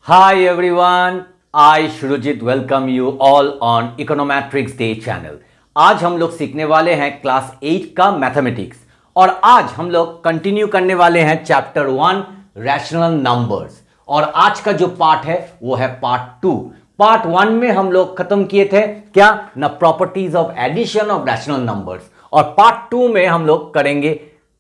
Hi everyone, I Shurujit welcome you all on Econometrics Day channel। आज हम लोग सीखने वाले हैं क्लास 8 का मैथमेटिक्स और आज हम लोग कंटिन्यू करने वाले हैं चैप्टर 1 रैशनल नंबर्स। और आज का जो पार्ट है वो है पार्ट 2। पार्ट 1 में हम लोग खत्म किए थे क्या ना properties of addition of rational numbers, और पार्ट 2 में हम लोग करेंगे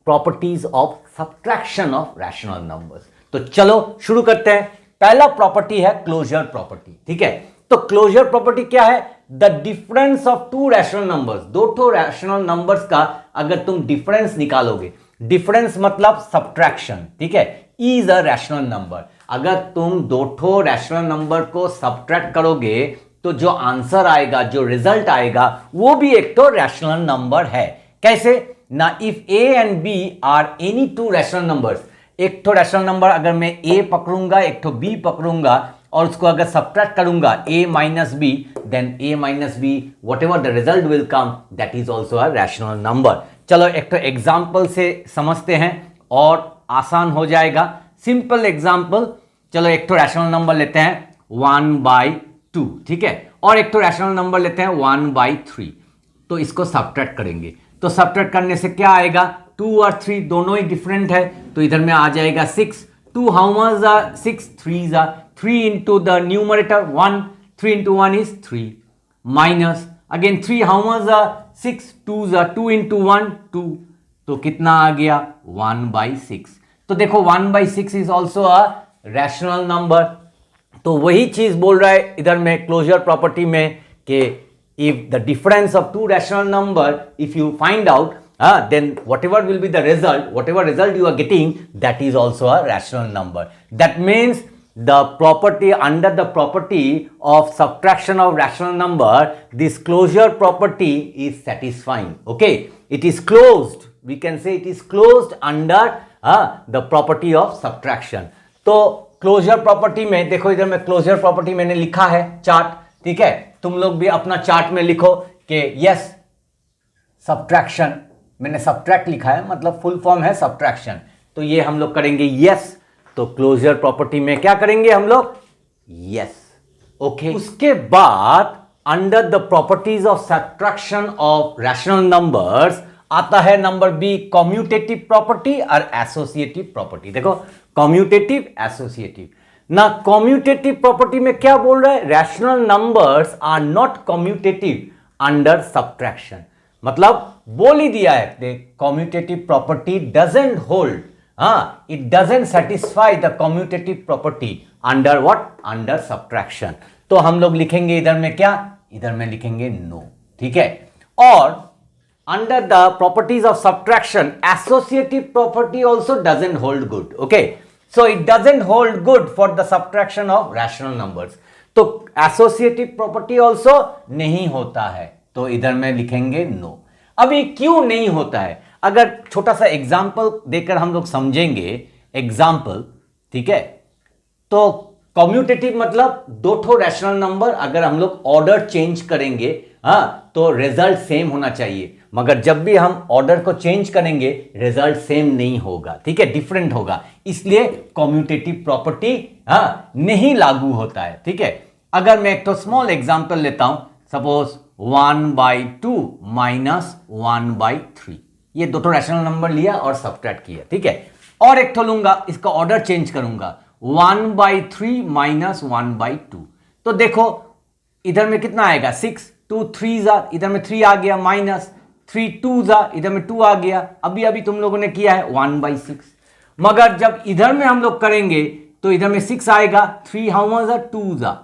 properties of subtraction of rational numbers. तो चलो शुरू करते हैं। पहला प्रॉपर्टी है क्लोजर प्रॉपर्टी। ठीक है, तो क्लोजर प्रॉपर्टी क्या है? The difference of to rational numbers, दो ठो रैशनल नंबर्स का अगर तुम डिफरेंस निकालोगे, डिफरेंस मतलब सब्ट्रैक्शन, ठीक है, इज अ रैशनल नंबर। अगर तुम दो ठो रैशनल नंबर को सब्ट्रैक्ट करोगे तो जो आंसर आएगा, जो रिजल्ट आएगा, वो भी एक तो रैशनल नंबर है। कैसे ना? If A and B are any two rational numbers, एक तो रैशनल नंबर अगर मैं ए पकड़ूंगा, एक तो बी पकड़ूंगा और उसको अगर सब्ट्रैक्ट करूंगा A minus B, then A minus B whatever the result will come, that is also a rational number. चलो एक तो एग्जाम्पल से समझते हैं और आसान हो जाएगा। सिंपल एग्जाम्पल, चलो एक तो रैशनल नंबर लेते हैं 1/2, ठीक है, और एक तो रैशनल नंबर लेते हैं 1/3। तो इसको सब्ट्रैक्ट करेंगे, तो सब्ट्रैक्ट करने से क्या आएगा? 2 और 3 दोनों ही डिफरेंट है, तो इधर में आ जाएगा 6। 2 how much are 6? 3 are 3 into the numerator 1, 3 into 1 is 3, minus again 3 how much are 6? 2 are 2 into 1 2, तो कितना आ गया? 1/6। तो देखो 1/6 is also a rational number. तो वही चीज बोल रहा है इधर में क्लोजर प्रॉपर्टी में कि if the difference of two rational number, if you find out, then whatever will be the result, whatever result you are getting, that is also a rational number. That means the property, under the property of subtraction of rational number, this closure property is satisfying. Okay, it is closed, we can say it is closed under the property of subtraction. तो closure property में देखो, इधर में closure property मैंने लिखा है chart, ठीक है, तुम लोग भी अपना चार्ट में लिखो कि यस सब्ट्रैक्शन, मैंने सब्ट्रैक्ट लिखा है मतलब फुल फॉर्म है सब्ट्रैक्शन, तो ये हम लोग करेंगे यस। तो क्लोजर प्रॉपर्टी में क्या करेंगे हम लोग? यस। ओके, उसके बाद under the properties of subtraction of rational numbers आता है नंबर बी, कम्यूटेटिव प्रॉपर्टी और एसोसिएटिव प्रॉपर्टी। देखो कम्यूटेटिव, एसोसिएटिव ना। कम्यूटेटिव प्रॉपर्टी में क्या बोल रहा है? Rational numbers are not commutative under subtraction. मतलब बोल ही दिया है, commutative property doesn't hold, it doesn't satisfy the commutative property under what? Under subtraction. तो हम लोग लिखेंगे इधर में क्या? इधर में लिखेंगे नो, ठीक है। और under the properties of subtraction, associative property also doesn't hold good. Okay, so it doesn't hold good for the subtraction of rational numbers. तो associative property also नहीं होता है, तो इधर में लिखेंगे नो। अभी क्यों नहीं होता है? अगर छोटा सा एग्जाम्पल देकर हम लोग समझेंगे। एग्जाम्पल, ठीक है, तो कम्यूटेटिव मतलब दो ठो रैशनल नंबर अगर हम लोग ऑर्डर चेंज करेंगे, तो रिजल्ट सेम होना चाहिए, मगर जब भी हम ऑर्डर को चेंज करेंगे रिजल्ट सेम नहीं होगा, ठीक है, डिफरेंट होगा, इसलिए कम्यूटेटिव प्रॉपर्टी नहीं लागू होता है, ठीक है। अगर मैं एक तो स्मॉल एग्जांपल लेता हूं, सपोज 1/2 माइनस 1/3, ये दो रैशनल नंबर लिया और सब्ट्रैक्ट किया, ठीक है। और एक तो लूंगा, इसका ऑर्डर चेंज करूंगा, 1/3 माइनस 1/2, तो देखो इधर में कितना आएगा? 6, 2 3 इधर में 3 आ गया, माइनस 3 2 इधर में 2 आ गया। अभी अभी तुम लोगों ने किया है 1/6, मगर जब इधर में हम लोग करेंगे तो इधर में 6 आएगा, 3 how much are 2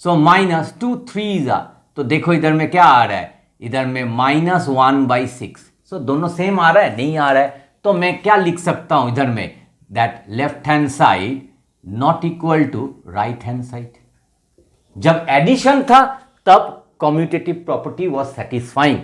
so minus 2 3 तो देखो इधर में क्या आ रहा है? इधर में माइनस 1/6। सो दोनों सेम आ रहा है? नहीं आ रहा है। तो मैं क्या लिख सकता हूं इधर में? That left hand side not equal to right hand side. जब एडिशन था तब कम्यूटेटिव प्रॉपर्टी वाज सेटिस्फाइंग,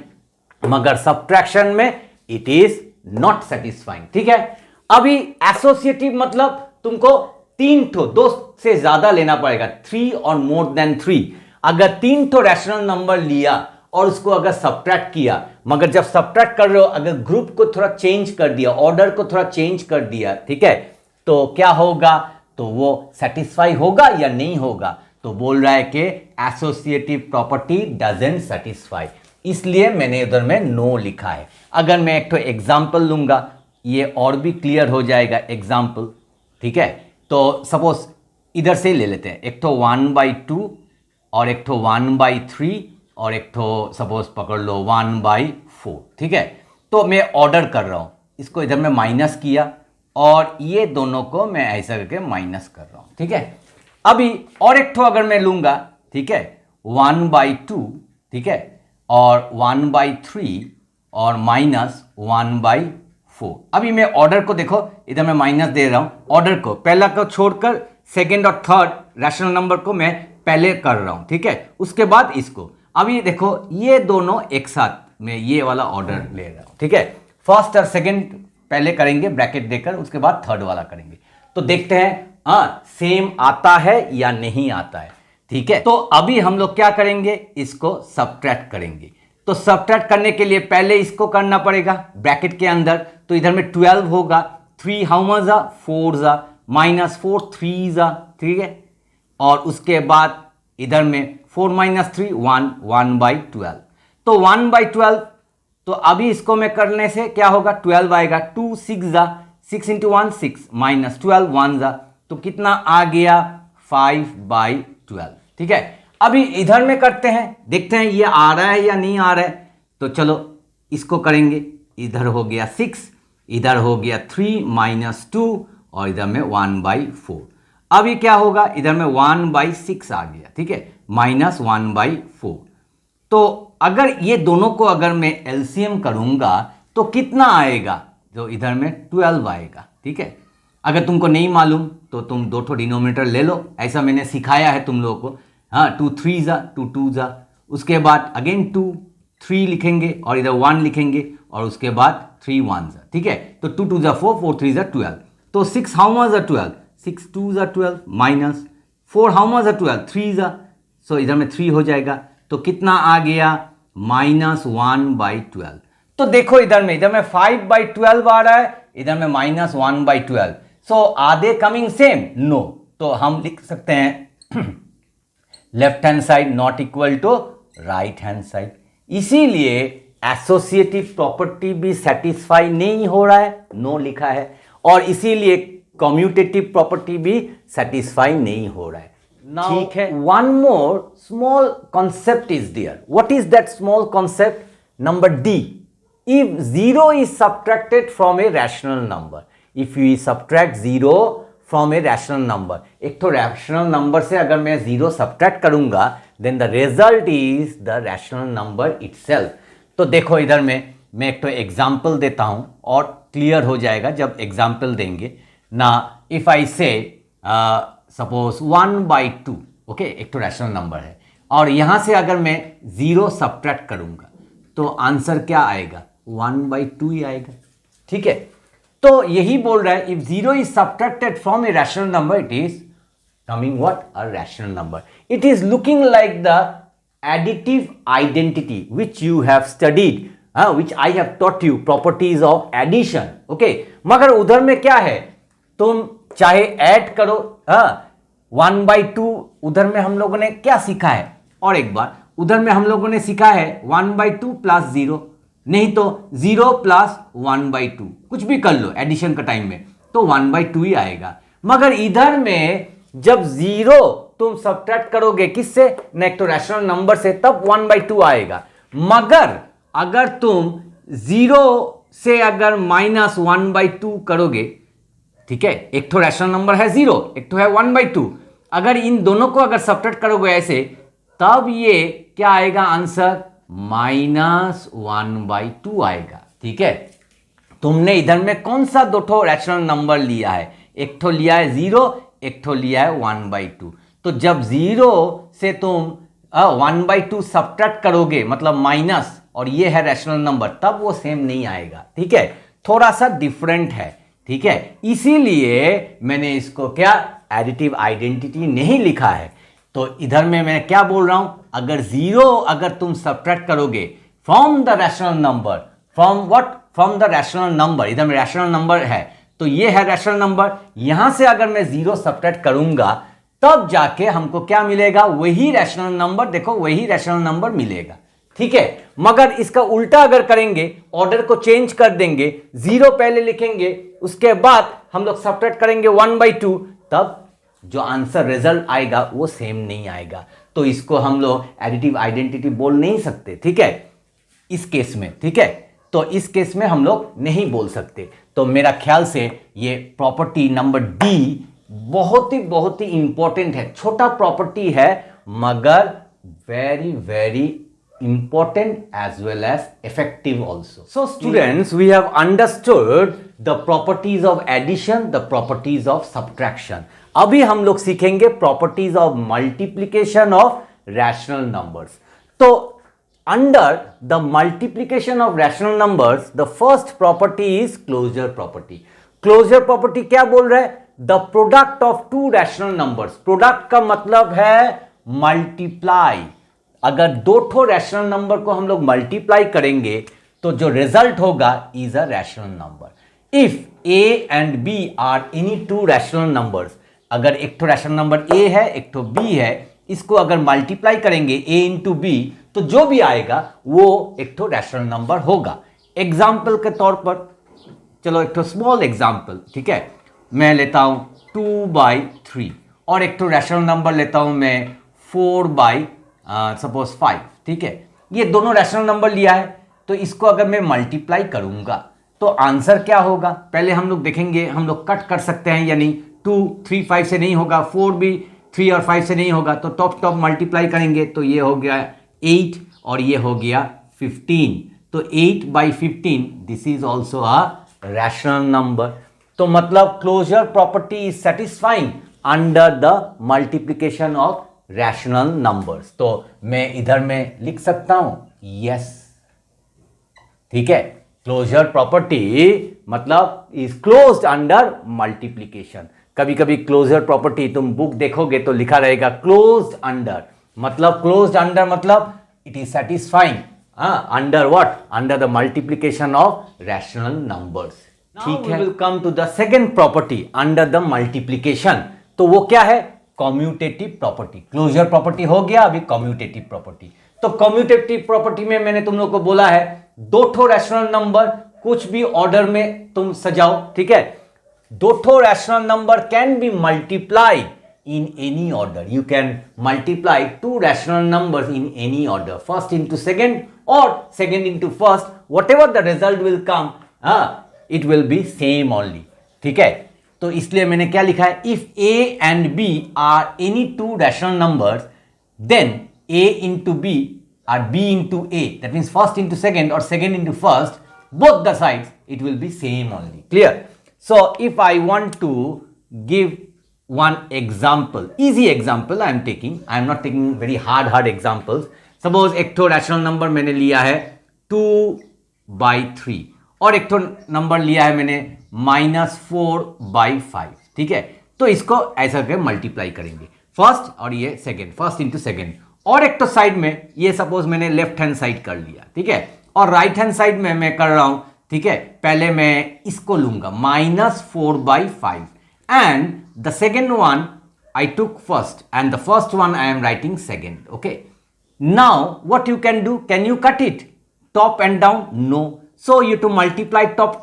मगर सब्ट्रैक्शन में इट इज नॉट सेटिस्फाइंग, ठीक है। अभी एसोसिएटिव मतलब तुमको 3 ठो, 2 से ज्यादा लेना पड़ेगा, 3 और मोर देन 3। अगर 3 ठो रैशनल नंबर लिया और उसको अगर सब्ट्रैक्ट किया, मगर जब सब्ट्रैक्ट कर रहे हो अगर ग्रुप को थोड़ा चेंज कर दिया, ऑर्डर को थोड़ा चेंज कर दिया, ठीक है, तो क्या होगा? तो वो सेटिस्फाई होगा या नहीं होगा? तो बोल रहा है कि एसोसिएटिव प्रॉपर्टी डजंट सेटिस्फाई, इसलिए मैंने उधर में नो लिखा है। अगर मैं एक तो एग्जाम्पल लूंगा ये और भी क्लियर हो जाएगा एग्जाम्पल, ठीक है? तो सपोज इधर से ले लेते हैं, एक तो 1/2 और एक तो 1/3 और एक तो सपोज पकड़ लो 1/4, ठीक है? तो मैं ऑर्डर कर रहा हूं, इसको इधर में माइनस किया और ये दोनों को मैं ऐसा करके माइनस कर रहा हूं, ठीक है? अभी और एक तो अगर मैं लूंगा, ठीक है, 1/2, ठीक है, और 1/3 और माइनस 1/4। अभी मैं ऑर्डर को देखो, इधर मैं माइनस दे रहा हूं, ऑर्डर को पहला को छोड़कर सेकेंड और थर्ड रैशनल नंबर को मैं पहले कर रहा हूं, ठीक है? उसके बाद इसको, अभी देखो ये दोनों एक साथ मैं ये वाला ऑर्डर ले रहा हूं, ठीक है? फर्स्ट और सेकेंड पहले करेंगे ब्रैकेट देकर, उसके बाद थर्ड वाला करेंगे। तो देखते हैं सेम आता है या नहीं आता है, ठीक है? तो अभी हम लोग क्या करेंगे, इसको सब्ट्रैक्ट करेंगे। तो सब्ट्रैक्ट करने के लिए पहले इसको करना पड़ेगा ब्रैकेट के अंदर, तो इधर में 12 होगा, 3 हाउ मच जा 4 जा, -4 3 जा, ठीक है? और उसके बाद इधर में 4 - 3 1, 1/12। तो 1/12, तो अभी इसको मैं करने से क्या होगा, 12 आएगा, 2 6 जा, 6 × 1 6 -12 1 जा, तो कितना आ गया 5/12, ठीक है? अभी इधर में करते हैं, देखते हैं ये आ रहा है या नहीं आ रहा है। तो चलो इसको करेंगे, इधर हो गया 6, इधर हो गया 3 - 2 और इधर में 1/4। अभी क्या होगा, इधर में 1/6 आ गया, ठीक है, -1/4। तो अगर ये दोनों को अगर मैं एलसीएम करूंगा तो कितना आएगा, जो इधर में 12 आएगा, ठीक है? अगर तुमको नहीं मालूम तो तुम दो ठो डिनोमिनेटर ले लो, ऐसा मैंने सिखाया है तुम लोगों को। हाँ, 2 3 जा, 2 2 जा, उसके बाद अगेन 2 3 लिखेंगे और इधर 1 लिखेंगे और उसके बाद 3 1 जा, ठीक है? तो 2 2 जा 4, 4 3 जा 12। तो 6 हाउ मच जा 12, 6 2 जा 12 माइनस 4 हाउ मच जा 12, 3 जा, सो इधर में 3 हो जाएगा। तो कितना आ गया, -1/12। तो देखो इधर में 5/12 आ रहा है, इधर में -1/12। So are they coming same? No. तो हम लिख सकते हैं left hand side not equal to right hand side. इसीलिए एसोसिएटिव प्रॉपर्टी भी सेटिस्फाई नहीं हो रहा है, नो लिखा है, और इसीलिए कम्यूटेटिव प्रॉपर्टी भी सेटिस्फाई नहीं हो रहा है। ठीक है, one more small concept is there. What is that small concept? Number D, if 0 is subtracted from a rational number, if we subtract 0 from a rational number, एक तो rational number से अगर मैं 0 subtract करूंगा then the result is the rational number itself। तो देखो इधर में मैं एक तो एग्जाम्पल देता हूं और क्लियर हो जाएगा जब एग्जाम्पल देंगे ना। इफ आई से सपोज 1/2, ओके, एक तो रैशनल नंबर है और यहां से अगर मैं 0 सब्ट्रैक्ट करूंगा तो आंसर क्या आएगा, 1/2 ही आएगा, ठीक है? तो यही बोल रहा है, if 0 is subtracted from a rational number it is coming what, a rational number. It is looking like the additive identity which you have studied, which I have taught you, properties of addition, okay? मगर उधर में क्या है, तुम चाहे add करो, 1/2 उधर में हम लोगों ने क्या सीखा है, और एक बार उधर में हम लोगों ने सीखा है 1/2 प्लस 0, नहीं तो 0 प्लस 1/2, कुछ भी कर लो एडिशन का टाइम में, तो 1/2 ही आएगा। मगर इधर में जब 0 तुम सब्ट्रैक्ट करोगे किससे, नेक्स्ट तो रैशनल नंबर से, तब 1/2 आएगा। मगर अगर तुम 0 से अगर -1/2 करोगे, ठीक है, एक तो रैशनल नंबर है 0, एक तो है 1/2, अगर इन दोनों को अगर सब्ट्रैक्ट करोगे ऐसे, तब ये क्या आएगा आंसर, -1/2 आएगा, ठीक है? तुमने इधर में कौन सा दो ठो रैशनल नंबर लिया है, एक तो लिया है 0, एक तो लिया है 1/2। तो जब 0 से तुम 1/2 सब्ट्रैक्ट करोगे मतलब माइनस, और ये है रैशनल नंबर, तब वो सेम नहीं आएगा, ठीक है? थोड़ा सा डिफरेंट है, ठीक है? इसीलिए मैंने इसको क्या एडिटिव आइडेंटिटी नहीं लिखा है। तो इधर में मैं क्या बोल रहा हूं, अगर 0 अगर तुम सब्ट्रैक्ट करोगे from the rational number, from what, from the rational number, इधर में रैशनल नंबर है, तो ये है रैशनल नंबर। यहां से अगर मैं 0 सब्ट्रैक्ट करूंगा तब जाके हमको क्या मिलेगा, वही रैशनल नंबर, देखो वही रैशनल नंबर मिलेगा, ठीक है। मगर इसका उल्टा अगर करेंगे, ऑर्डर को चेंज कर देंगे, 0 पहले लिखेंगे, उसके बाद हम लोग सब्ट्रैक्ट करेंगे 1/2, तब जो आंसर रिजल्ट आएगा वो सेम नहीं आएगा। तो इसको हम लोग एडिटिव आइडेंटिटी बोल नहीं सकते, ठीक है, इस केस में, ठीक है। तो इस केस में हम लोग नहीं बोल सकते। तो मेरा ख्याल से ये प्रॉपर्टी नंबर डी बहुत ही इंपॉर्टेंट है। छोटा प्रॉपर्टी है मगर very very important as well as effective also. So students, we have understood the properties of addition, the properties of subtraction. अभी हम लोग सीखेंगे properties of multiplication of rational numbers. तो under the multiplication of rational numbers, the first property is closure property. Closure property क्या बोल रहा है? The product of two rational numbers. Product का मतलब है multiply. अगर दो ठो रैशनल नंबर को हम लोग मल्टीप्लाई करेंगे तो जो रिजल्ट होगा is a rational number. If A and B are any two rational numbers, अगर एक ठो रैशनल नंबर ए है एक ठो बी है, इसको अगर मल्टीप्लाई करेंगे ए इंटू बी तो जो भी आएगा वो एक ठो रैशनल नंबर होगा। एग्जाम्पल के तौर पर चलो एक ठो स्मॉल एग्जाम्पल, ठीक है, मैं लेता हूं 2/3 और एक ठो रैशनल नंबर लेता हूं मैं 4/, सपोज 5, ठीक है। ये दोनों रैशनल नंबर लिया है तो इसको अगर मैं मल्टीप्लाई करूंगा तो आंसर क्या होगा, पहले हम लोग देखेंगे, हम लोग कट कर सकते हैं, यानी 2 3 5 से नहीं होगा, 4 भी 3 और 5 से नहीं होगा, तो टॉप मल्टीप्लाई करेंगे तो ये हो गया 8 और ये हो गया 15, तो 8/15 this is also a rational number. तो मतलब closure property is satisfying under the multiplication of rational numbers. तो मैं इधर में लिख सकता हूं यस, ठीक है, क्लोजर प्रॉपर्टी मतलब इज क्लोज्ड अंडर मल्टीप्लीकेशन। कभी कभी क्लोजर प्रॉपर्टी तुम बुक देखोगे तो लिखा रहेगा क्लोज्ड अंडर, मतलब क्लोज्ड अंडर मतलब it is satisfying under what, under the multiplication of rational numbers, ठीक है। Will come to the second property under the multiplication. तो वो क्या है, कॉम्यूटेटिव प्रॉपर्टी। क्लोजर प्रॉपर्टी हो गया, अभी कॉम्यूटेटिव प्रॉपर्टी। तो कॉम्यूटेटिव प्रॉपर्टी में मैंने तुम लोग को बोला है दो ठो रैशनल नंबर कुछ भी ऑर्डर में तुम सजाओ, ठीक है, दो ठो rational number can be multiplied in any order. You can multiply two rational numbers in any order, first into second or second into first, whatever the result will come, it will be same only, ठीक है। तो इसलिए मैंने क्या लिखा है, if a and b are any two rational numbers then a into b or b into a, that means first into second or second into first, both the sides it will be same only, clear? So if I want to give one example, easy example I am taking, I am not taking very hard examples. Suppose एक ठो rational number मैंने लिया है 2/3 और एक ठो number लिया है मैंने -4/5, ठीक है। तो इसको ऐसा करके मल्टीप्लाई करेंगे, फर्स्ट और ये सेकेंड, फर्स्ट इंटू सेकेंड, और एक तो साइड में ये सपोज मैंने लेफ्ट हैंड साइड कर लिया, ठीक है, और राइट हैंड साइड में मैं कर रहा हूं, ठीक है। पहले मैं इसको लूंगा -4/5 and the second one I took first and the first one I am writing second, okay. Now what you can do, can you cut it top and down? No. So you have to multiply top,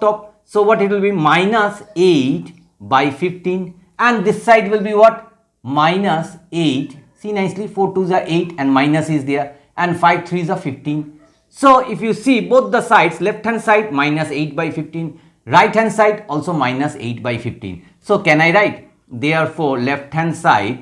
so what it will be, -8/15, and this side will be what, -8, see nicely, 4 2s are 8 and minus is there, and 5 3s are 15. So if you see both the sides, left hand side -8/15, right hand side also -8/15. So can I write, therefore left hand side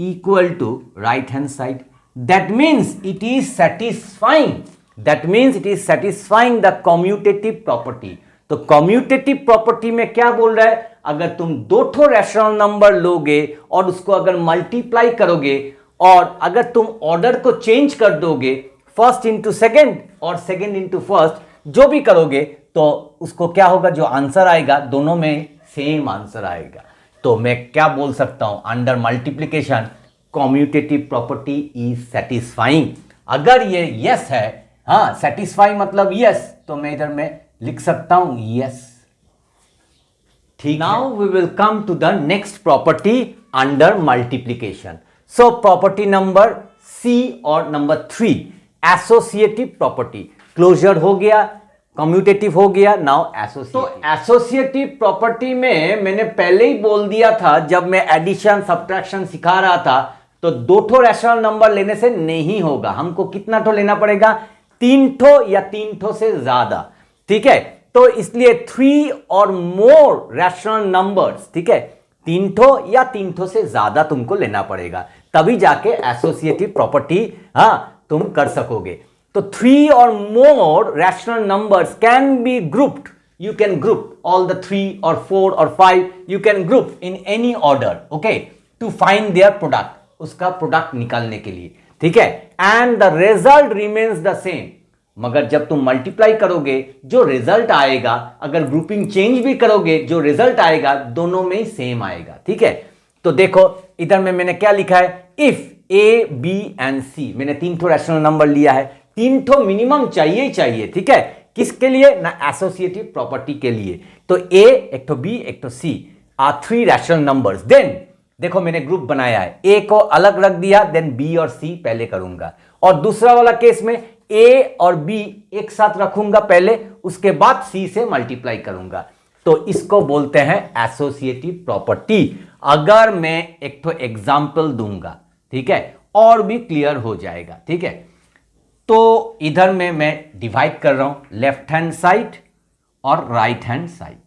equal to right hand side, that means it is satisfying, that means it is satisfying the commutative property. तो commutative property में क्या बोल रहा है, अगर तुम दो ठो रैशनल नंबर लोगे और उसको अगर मल्टीप्लाई करोगे और अगर तुम ऑर्डर को चेंज कर दोगे, फर्स्ट इंटू सेकेंड और सेकेंड इंटू फर्स्ट, जो भी करोगे तो उसको क्या होगा, जो आंसर आएगा दोनों में सेम आंसर आएगा। तो मैं क्या बोल सकता हूं, under multiplication commutative property is satisfying. अगर ये यस है, हाँ सेटिस्फाइंग मतलब यस, तो मैं इधर में लिख सकता हूं यस, ठीक, now we will come to the next property under multiplication. So property number C और नंबर 3 एसोसिएटिव प्रॉपर्टी. क्लोजर हो गया, कम्यूटेटिव हो गया, नाउ एसोसिएटिव. तो एसोसिएटिव प्रॉपर्टी में मैंने पहले ही बोल दिया था जब मैं एडिशन सब्ट्रैक्शन सिखा रहा था, तो 2 ठो रैशनल नंबर लेने से नहीं होगा. हमको कितना ठो लेना पड़ेगा? 3 ठो या 3 ठो से ज्यादा. ठीक है, तो इसलिए 3 और मोर रैशनल नंबर्स. ठीक है, 3 ठो या 3 ठो से ज्यादा तुमको लेना पड़ेगा, तभी जाके एसोसिएटिव प्रॉपर्टी तुम कर सकोगे. तो 3 or more rational numbers can be grouped. You can group all the 3 or 4 or 5. You can group in any order, okay, to find their product. उसका प्रोडक्ट निकालने के लिए. ठीक है, and the result remains the same. मगर जब तुम multiply करोगे जो रिजल्ट आएगा, अगर ग्रुपिंग चेंज भी करोगे जो रिजल्ट आएगा दोनों में ही सेम आएगा. ठीक है, तो देखो इधर में मैंने क्या लिखा है? इफ ए बी एंड सी, मैंने 3 ठो रैशनल नंबर लिया है. 3 ठो मिनिमम चाहिए ही चाहिए. ठीक है, किसके लिए? ना एसोसिएटिव प्रॉपर्टी के लिए. तो ए, एक ठो बी, एक ठो C are 3 rational numbers. Then देखो मैंने ग्रुप बनाया है, ए को अलग रख दिया, देन बी और सी पहले करूंगा, और दूसरा वाला केस में ए और बी एक साथ रखूंगा पहले, उसके बाद सी से मल्टीप्लाई करूंगा. तो इसको बोलते हैं एसोसिएटिव प्रॉपर्टी. अगर मैं एक ठो एग्जाम्पल दूंगा, ठीक है, और भी क्लियर हो जाएगा. ठीक है, तो इधर में मैं डिवाइड कर रहा हूं लेफ्ट हैंड साइड और right hand side.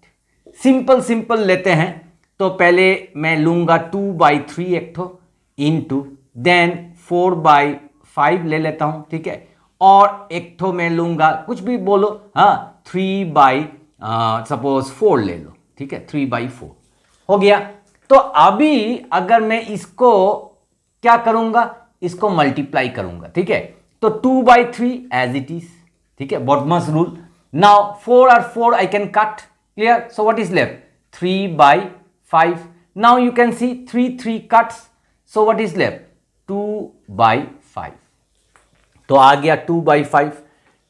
Simple simple लेते हैं. तो पहले मैं लूंगा 2/3 एक ठो इंटू, देन 4/5 ले लेता हूं. ठीक है, और एक ठो मैं लूंगा, कुछ भी बोलो, 3/4 ले लो. ठीक है, 3/4 हो गया. तो अभी अगर मैं इसको क्या करूंगा? इसको मल्टीप्लाई करूंगा. ठीक है, तो 2/3 एज इट इज. ठीक है, बॉडमस रूल. नाउ 4 और 4 I can cut. Clear? So what is left? 3/5. Now you can see 3 cuts. So what is left? 2/5. तो आ गया 2/5.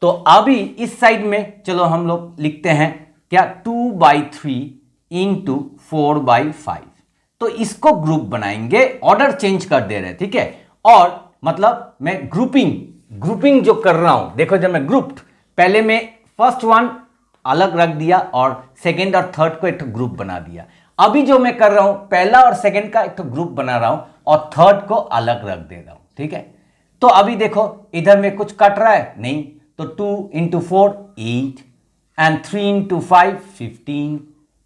तो अभी इस साइड में चलो हम लोग लिखते हैं क्या? 2/3 इंटू 4/5. तो इसको ग्रुप बनाएंगे, ऑर्डर चेंज कर दे रहे. ठीक है, और मतलब मैं ग्रुपिंग जो कर रहा हूं, देखो जब मैं ग्रुप्ड, पहले मैं फर्स्ट वन अलग रख दिया और सेकंड और थर्ड को एक ग्रुप बना दिया. अभी जो मैं कर रहा हूं, पहला और सेकंड का एक ग्रुप बना रहा हूं और थर्ड को अलग रख दे रहा हूं. ठीक है, तो अभी देखो इधर में कुछ कट रहा है नहीं, तो 2 into 4 8 and 3 into 5 15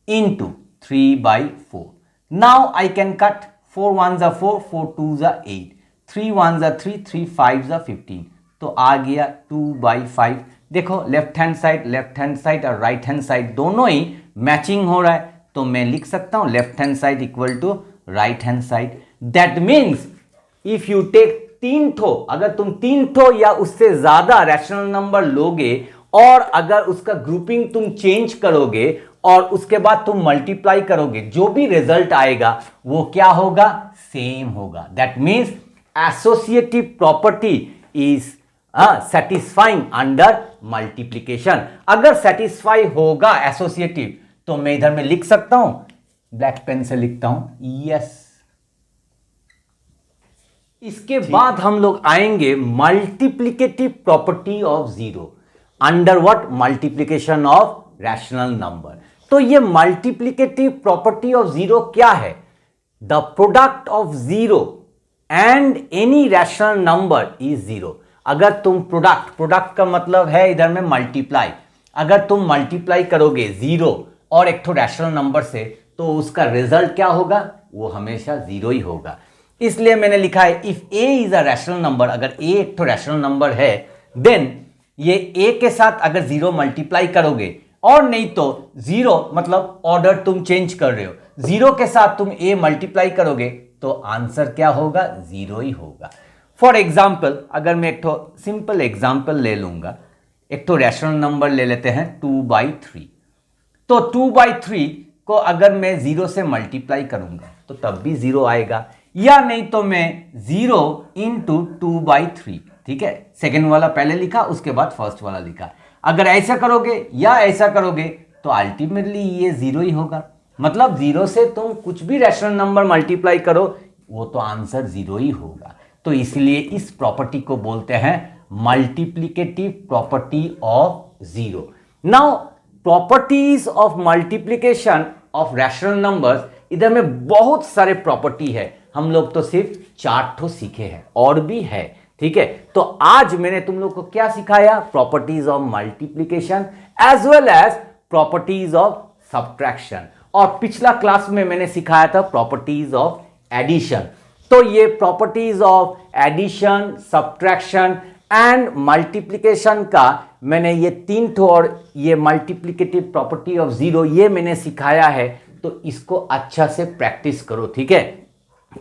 into 3/4. Now I can cut. 4 1s are 4, 4 2s are 8, 3 1s are 3, 3 5s are 15. तो आ गया 2/5. देखो लेफ्ट हैंड साइड और राइट हैंड साइड दोनों ही मैचिंग हो रहा है. तो मैं लिख सकता हूं left hand side equal to right hand side. That means if you take 3 ठो, अगर तुम 3 ठो या उससे ज्यादा रैशनल नंबर लोगे और अगर उसका ग्रुपिंग तुम चेंज करोगे और उसके बाद तुम मल्टीप्लाई करोगे, जो भी रिजल्ट आएगा वो क्या होगा? सेम होगा. That means associative property is satisfying under multiplication. अगर सेटिस्फाई होगा एसोसिएटिव, तो मैं इधर में लिख सकता हूं, ब्लैक पेन से लिखता हूं यस. इसके बाद हम लोग आएंगे multiplicative property of zero. Under what? Multiplication of rational number. तो ये मल्टीप्लिकेटिव प्रॉपर्टी ऑफ जीरो क्या है? The product of zero and any rational number is zero. अगर तुम प्रोडक्ट का मतलब है इधर में मल्टीप्लाई, अगर तुम मल्टीप्लाई करोगे जीरो और एक तो रैशनल नंबर से, तो उसका रिजल्ट क्या होगा? वो हमेशा जीरो ही होगा. इसलिए मैंने लिखा है if A is a rational number, अगर ए एक तो रैशनल नंबर है, देन ये ए के साथ अगर जीरो मल्टीप्लाई करोगे, और नहीं तो जीरो मतलब ऑर्डर तुम चेंज कर रहे हो, जीरो के साथ तुम ए मल्टीप्लाई करोगे तो आंसर क्या होगा? जीरो ही होगा. फॉर एग्जाम्पल, अगर मैं एक तो सिंपल एग्जाम्पल ले लूंगा, एक तो रैशनल नंबर ले लेते हैं 2/3. तो 2/3 को अगर मैं जीरो से मल्टीप्लाई करूंगा तो तब भी जीरो आएगा, या नहीं तो मैं 0 इंटू 2/3. ठीक है, सेकेंड वाला पहले लिखा, उसके बाद फर्स्ट वाला लिखा. अगर ऐसा करोगे या ऐसा करोगे तो अल्टीमेटली ये जीरो ही होगा. मतलब जीरो से तुम कुछ भी रैशनल नंबर मल्टीप्लाई करो वो तो आंसर जीरो ही होगा। तो इसलिए इस प्रॉपर्टी को बोलते हैं multiplicative property of zero. Now properties of multiplication of rational numbers, इधर में बहुत सारे प्रॉपर्टी है, हम लोग तो सिर्फ 4 ठो सीखे हैं, और भी है, ठीक है। तो आज मैंने तुम लोग को क्या सिखाया, properties of multiplication as well as properties of subtraction, और पिछला क्लास में मैंने सिखाया था प्रॉपर्टीज ऑफ एडिशन। तो ये properties of addition, subtraction and multiplication का मैंने ये 3 ठो, और ये मल्टीप्लिकेटिव प्रॉपर्टी ऑफ जीरो ये मैंने सिखाया है। तो इसको अच्छा से प्रैक्टिस करो, ठीक है।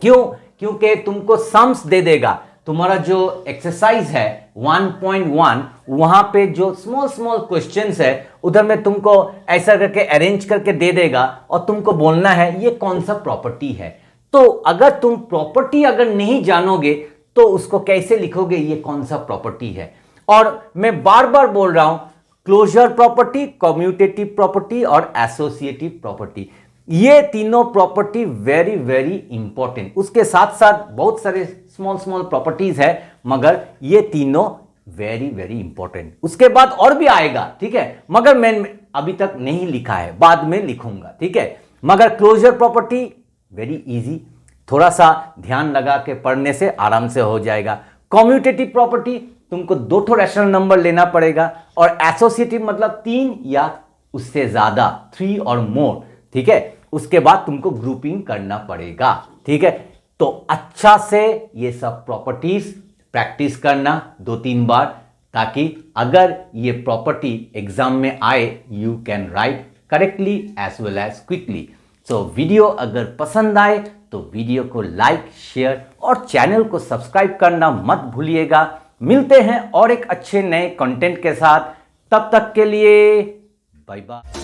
क्यों? क्योंकि तुमको सम्स दे देगा। तुम्हारा जो एक्सरसाइज है 1.1, वहां पे जो स्मॉल स्मॉल क्वेश्चंस है उधर में तुमको ऐसा करके अरेंज करके दे देगा, और तुमको बोलना है ये कौन सा प्रॉपर्टी है। तो अगर तुम प्रॉपर्टी अगर नहीं जानोगे तो उसको कैसे लिखोगे, ये कौन सा प्रॉपर्टी है। और मैं बार बार बोल रहा हूं, क्लोजर प्रॉपर्टी, कम्यूटेटिव प्रॉपर्टी और एसोसिएटिव प्रॉपर्टी, ये तीनों प्रॉपर्टी वेरी वेरी इंपॉर्टेंट। उसके साथ साथ बहुत सारे स्मॉल स्मॉल प्रॉपर्टीज है, मगर ये तीनों वेरी वेरी इंपॉर्टेंट। उसके बाद और भी आएगा, ठीक है, मगर मैं अभी तक नहीं लिखा है, बाद में लिखूंगा, ठीक है। मगर क्लोजर प्रॉपर्टी वेरी इजी, थोड़ा सा ध्यान लगा के पढ़ने से आराम से हो जाएगा। कम्यूटेटिव प्रॉपर्टी तुमको 2 ठो रैशनल नंबर लेना पड़ेगा, और एसोसिएटिव मतलब 3 या उससे ज्यादा, 3 और मोर, ठीक है। उसके बाद तुमको ग्रुपिंग करना पड़ेगा, ठीक है। तो अच्छा से ये सब प्रॉपर्टीज प्रैक्टिस करना 2-3 बार, ताकि अगर ये प्रॉपर्टी एग्जाम में आए you can write correctly as well as quickly. So video अगर पसंद आए तो वीडियो को लाइक, शेयर और चैनल को सब्सक्राइब करना मत भूलिएगा। मिलते हैं और एक अच्छे नए कंटेंट के साथ, तब तक के लिए बाय बाय।